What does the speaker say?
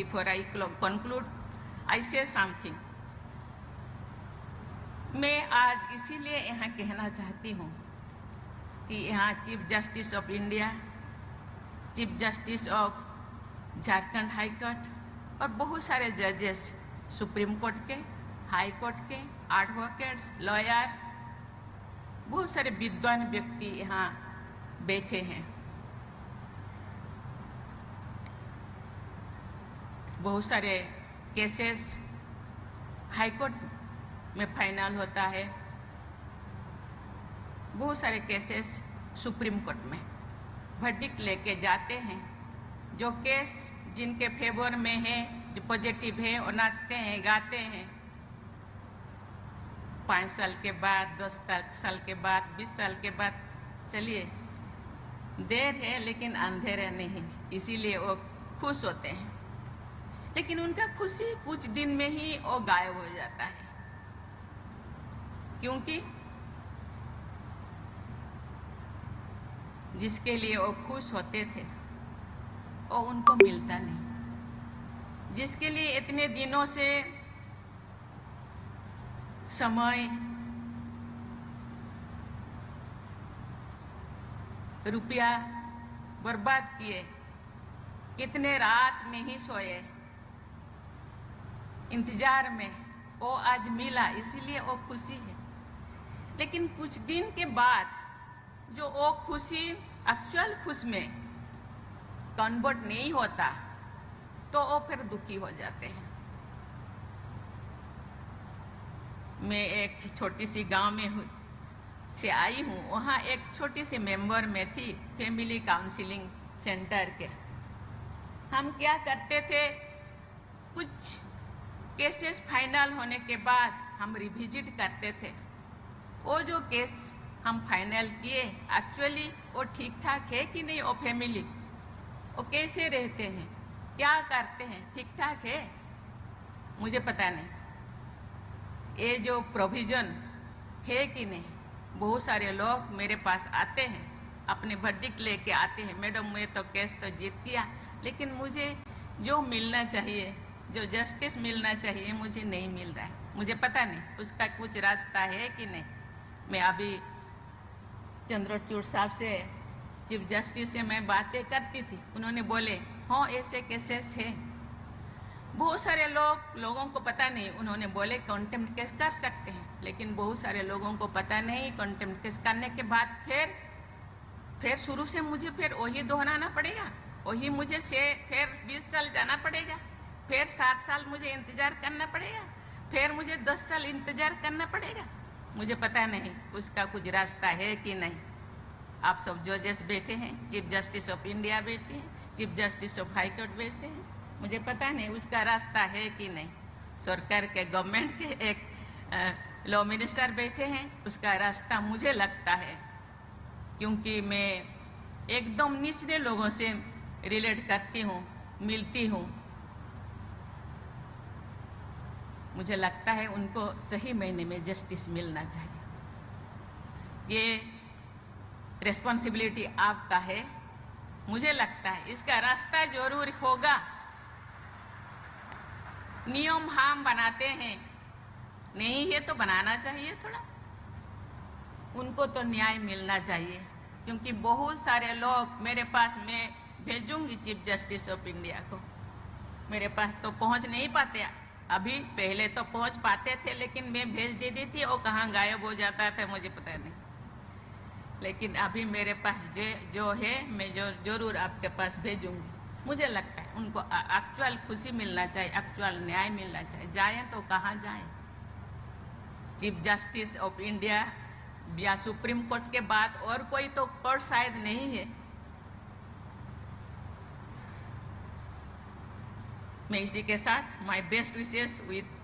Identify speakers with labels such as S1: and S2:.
S1: Before I conclude, I say something. मैं आज इसीलिए यहाँ कहना चाहती हूँ कि यहाँ chief justice of India, chief justice of Jharkhand high court और बहुत सारे जजेस सुप्रीम कोर्ट के, हाई कोर्ट के, एडवोकेट्स, लॉयर्स, बहुत सारे विद्वान व्यक्ति यहाँ बैठे हैं। बहुत सारे केसेस हाई कोर्ट में फाइनल होता है, बहुत सारे केसेस सुप्रीम कोर्ट में वर्डिक्ट लेके जाते हैं। जो केस जिनके फेवर में है, जो पॉजिटिव है, वो नाचते हैं, गाते हैं। 5 साल के बाद, 10 साल के बाद, 20 साल के बाद, चलिए देर है लेकिन अंधेरा नहीं, इसीलिए वो खुश होते हैं। लेकिन उनका खुशी कुछ दिन में ही वो गायब हो जाता है, क्योंकि जिसके लिए वो खुश होते थे वो उनको मिलता नहीं। जिसके लिए इतने दिनों से समय, रुपया बर्बाद किए, कितने रात में ही सोए इंतजार में, वो आज मिला, इसीलिए वो खुशी है। लेकिन कुछ दिन के बाद जो वो खुशी एक्चुअल खुश में कन्वर्ट नहीं होता तो वो फिर दुखी हो जाते हैं। मैं एक छोटी सी गांव में से आई हूँ, वहाँ एक छोटी सी मेंबर में थी फैमिली काउंसलिंग सेंटर के। हम क्या करते थे, कुछ केसेस फाइनल होने के बाद हम रिविजिट करते थे। वो जो केस हम फाइनल किए, एक्चुअली वो ठीक ठाक है कि नहीं, वो फैमिली वो कैसे रहते हैं, क्या करते हैं, ठीक ठाक है, मुझे पता नहीं। ये जो प्रोविजन है कि नहीं। बहुत सारे लोग मेरे पास आते हैं, अपने वर्डिक्ट लेके आते हैं, मैडम मैं तो केस तो जीत गया, लेकिन मुझे जो मिलना चाहिए, जो जस्टिस मिलना चाहिए, मुझे नहीं मिल रहा है। मुझे पता नहीं उसका कुछ रास्ता है कि नहीं। मैं अभी चंद्रचूड़ साहब से, चीफ जस्टिस से मैं बातें करती थी, उन्होंने बोले हाँ ऐसे केसेस है। बहुत सारे लोगों को पता नहीं, उन्होंने बोले कंटेम्प्ट केस कर सकते हैं, लेकिन बहुत सारे लोगों को पता नहीं। कंटेम्प्ट केस करने के बाद फिर शुरू से मुझे फिर वही दोहराना पड़ेगा, वही मुझे फिर 20 साल जाना पड़ेगा, फिर 7 साल मुझे इंतजार करना पड़ेगा, फिर मुझे 10 साल इंतजार करना पड़ेगा। मुझे पता नहीं उसका कुछ रास्ता है कि नहीं। आप सब जजेस बैठे हैं, चीफ जस्टिस ऑफ इंडिया बैठे हैं, chief justice of high court बैठे हैं, मुझे पता नहीं उसका रास्ता है कि नहीं। सरकार के, गवर्नमेंट के एक लॉ मिनिस्टर बैठे हैं, उसका रास्ता मुझे लगता है, क्योंकि मैं एकदम निचले लोगों से रिलेट करती हूँ, मिलती हूँ, मुझे लगता है उनको सही महीने में जस्टिस मिलना चाहिए। ये रिस्पॉन्सिबिलिटी आपका है, मुझे लगता है इसका रास्ता जरूर होगा। नियम हम बनाते हैं, नहीं है तो बनाना चाहिए थोड़ा, उनको तो न्याय मिलना चाहिए। क्योंकि बहुत सारे लोग मेरे पास, मैं भेजूंगी चीफ जस्टिस ऑफ इंडिया को, मेरे पास तो पहुंच नहीं पाते अभी, पहले तो पहुंच पाते थे, लेकिन मैं भेज देती थी, वो कहाँ गायब हो जाता था मुझे पता नहीं। लेकिन अभी मेरे पास जो है, मैं जरूर आपके पास भेजूंगी। मुझे लगता है उनको एक्चुअल खुशी मिलना चाहिए, एक्चुअल न्याय मिलना चाहिए। जाएं तो कहाँ जाएं? चीफ जस्टिस ऑफ इंडिया या सुप्रीम कोर्ट के बाद और कोई तो कोर्ट शायद नहीं है। मैं इसी के साथ माय बेस्ट विशेस विथ